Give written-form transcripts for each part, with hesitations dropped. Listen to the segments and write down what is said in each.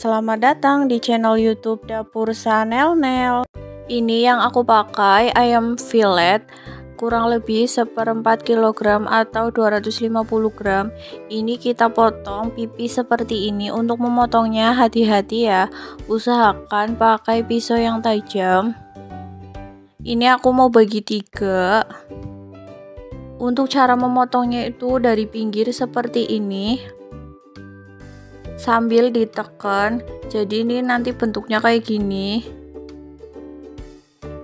Selamat datang di channel YouTube Dapur Sanel-Nel. Ini yang aku pakai ayam fillet kurang lebih 1/4 kg atau 250 gram. Ini kita potong pipih seperti ini. Untuk memotongnya hati-hati ya. Usahakan pakai pisau yang tajam. Ini aku mau bagi 3. Untuk cara memotongnya itu dari pinggir seperti ini, sambil ditekan. Jadi ini nanti bentuknya kayak gini.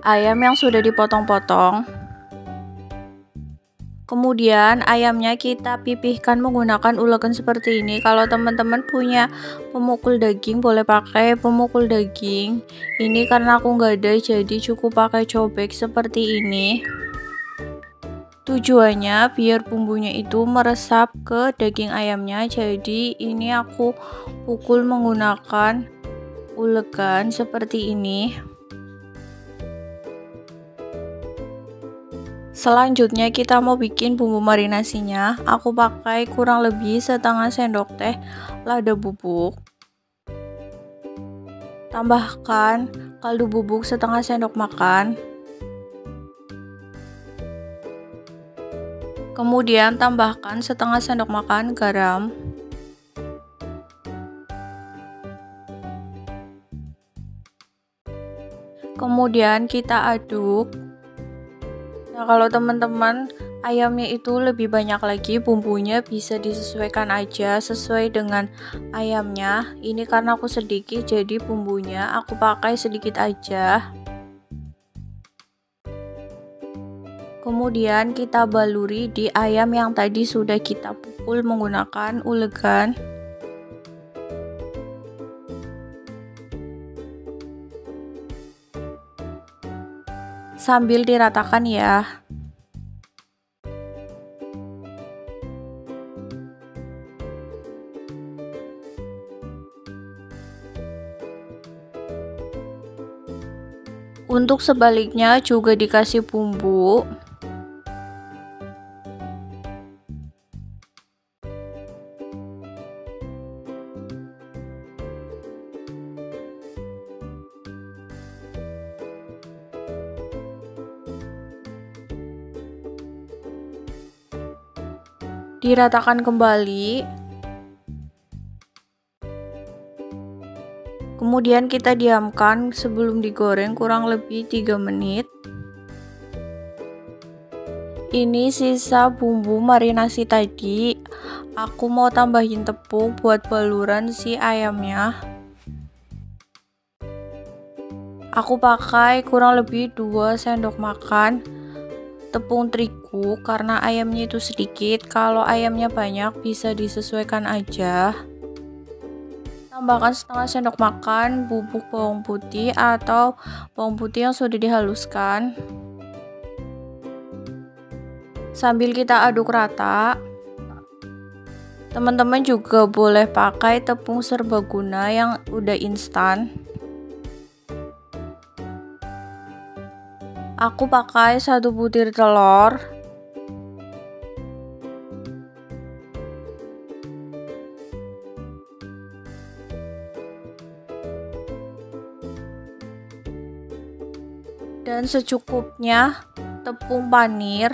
Ayam yang sudah dipotong-potong. Kemudian ayamnya kita pipihkan menggunakan ulekan seperti ini. Kalau teman-teman punya pemukul daging boleh pakai pemukul daging. Ini karena aku nggak ada jadi cukup pakai cobek seperti ini. Tujuannya biar bumbunya itu meresap ke daging ayamnya. Jadi ini aku pukul menggunakan ulekan seperti ini. Selanjutnya kita mau bikin bumbu marinasinya. Aku pakai kurang lebih setengah sendok teh lada bubuk. Tambahkan kaldu bubuk setengah sendok makan. Kemudian tambahkan setengah sendok makan garam. Kemudian kita aduk. Nah, kalau teman-teman ayamnya itu lebih banyak lagi bumbunya bisa disesuaikan aja sesuai dengan ayamnya. Ini karena aku sedikit jadi bumbunya aku pakai sedikit aja. Kemudian kita baluri di ayam yang tadi sudah kita pukul menggunakan ulekan. Sambil diratakan ya. Untuk sebaliknya juga dikasih bumbu. Diratakan kembali. Kemudian kita diamkan sebelum digoreng kurang lebih 3 menit. Ini sisa bumbu marinasi tadi. Aku mau tambahin tepung buat baluran si ayamnya. Aku pakai kurang lebih 2 sendok makan tepung terigu karena ayamnya itu sedikit. Kalau ayamnya banyak bisa disesuaikan aja. Tambahkan setengah sendok makan bubuk bawang putih atau bawang putih yang sudah dihaluskan. Sambil kita aduk rata. Teman-teman juga boleh pakai tepung serbaguna yang udah instan. Aku pakai 1 butir telur. Dan secukupnya tepung panir.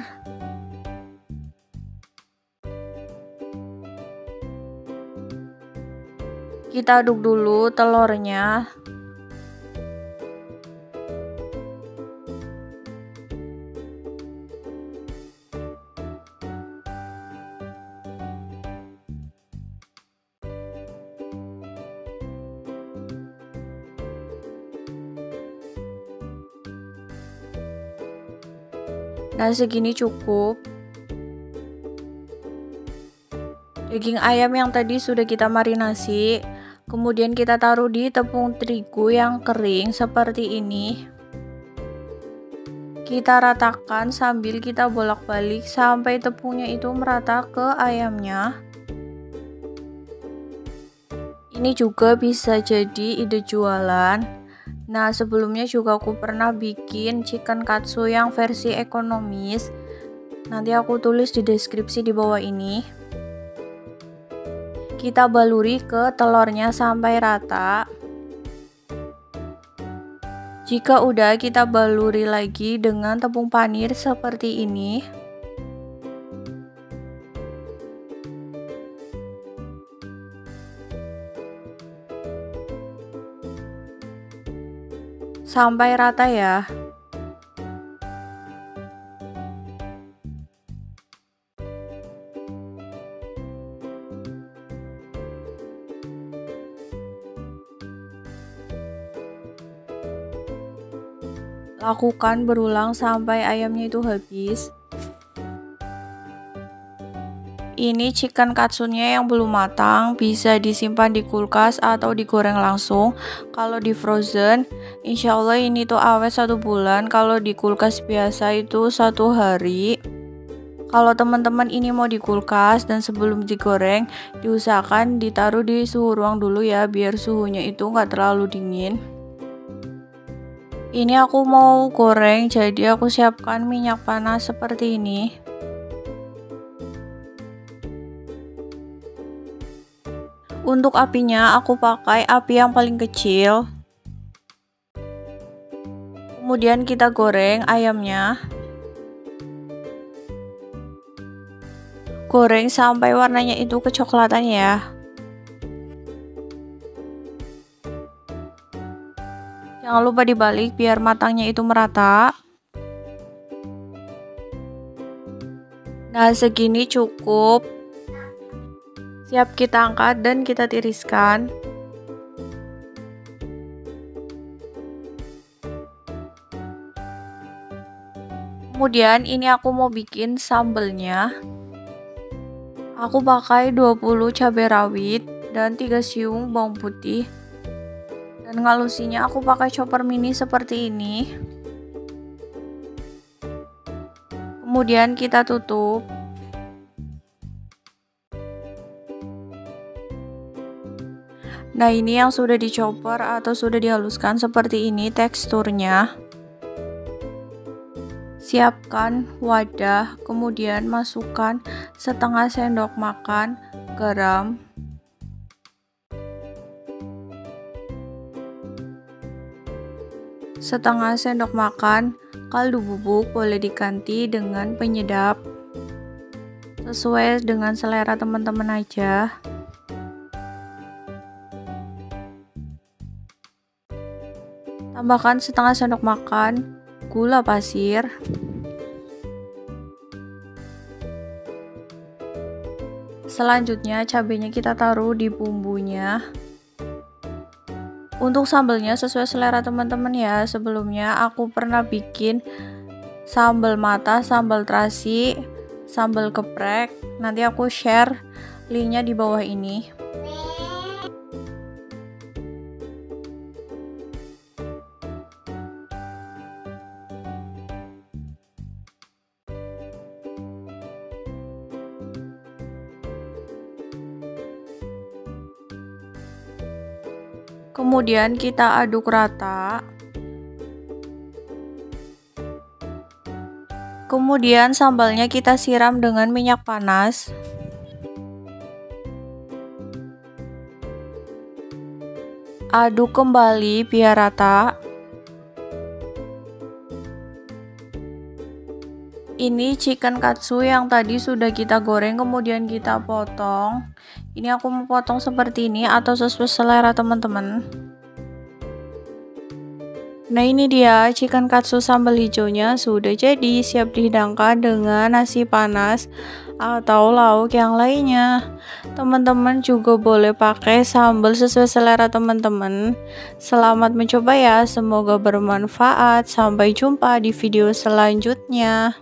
Kita aduk dulu telurnya. Nah, segini cukup. Daging ayam yang tadi sudah kita marinasi. Kemudian kita taruh di tepung terigu yang kering seperti ini. Kita ratakan sambil kita bolak-balik sampai tepungnya itu merata ke ayamnya. Ini juga bisa jadi ide jualan. Nah, sebelumnya juga aku pernah bikin chicken katsu yang versi ekonomis. Nanti aku tulis di deskripsi di bawah ini. Kita baluri ke telurnya sampai rata. Jika udah, kita baluri lagi dengan tepung panir seperti ini. Sampai rata ya. Lakukan berulang sampai ayamnya itu habis. Ini chicken katsunya yang belum matang, bisa disimpan di kulkas atau digoreng langsung. Kalau di frozen, insya Allah ini tuh awet 1 bulan. Kalau di kulkas biasa itu 1 hari. Kalau teman-teman ini mau di kulkas dan sebelum digoreng, diusahakan ditaruh di suhu ruang dulu ya, biar suhunya itu nggak terlalu dingin. Ini aku mau goreng, jadi aku siapkan minyak panas seperti ini. Untuk apinya aku pakai api yang paling kecil. Kemudian kita goreng ayamnya. Goreng sampai warnanya itu kecoklatan ya. Jangan lupa dibalik biar matangnya itu merata. Nah, segini cukup. Siap kita angkat dan kita tiriskan. Kemudian ini aku mau bikin sambelnya. Aku pakai 20 cabai rawit dan 3 siung bawang putih. Dan ngalusinya aku pakai chopper mini seperti ini. Kemudian kita tutup. Nah, ini yang sudah dichopper atau sudah dihaluskan seperti ini teksturnya. Siapkan wadah, kemudian masukkan setengah sendok makan garam. Setengah sendok makan kaldu bubuk, boleh diganti dengan penyedap sesuai dengan selera teman-teman aja. Tambahkan setengah sendok makan gula pasir. Selanjutnya cabenya kita taruh di bumbunya. Untuk sambelnya sesuai selera teman-teman ya. Sebelumnya aku pernah bikin sambal mata, sambal terasi, sambal geprek. Nanti aku share linknya di bawah ini. Kemudian kita aduk rata. Kemudian sambalnya kita siram dengan minyak panas. Aduk kembali biar rata. Ini chicken katsu yang tadi sudah kita goreng kemudian kita potong. Ini aku mau potong seperti ini atau sesuai selera teman-teman. Nah, ini dia chicken katsu sambal hijaunya sudah jadi, siap dihidangkan dengan nasi panas atau lauk yang lainnya. Teman-teman juga boleh pakai sambal sesuai selera teman-teman. Selamat mencoba ya, semoga bermanfaat. Sampai jumpa di video selanjutnya.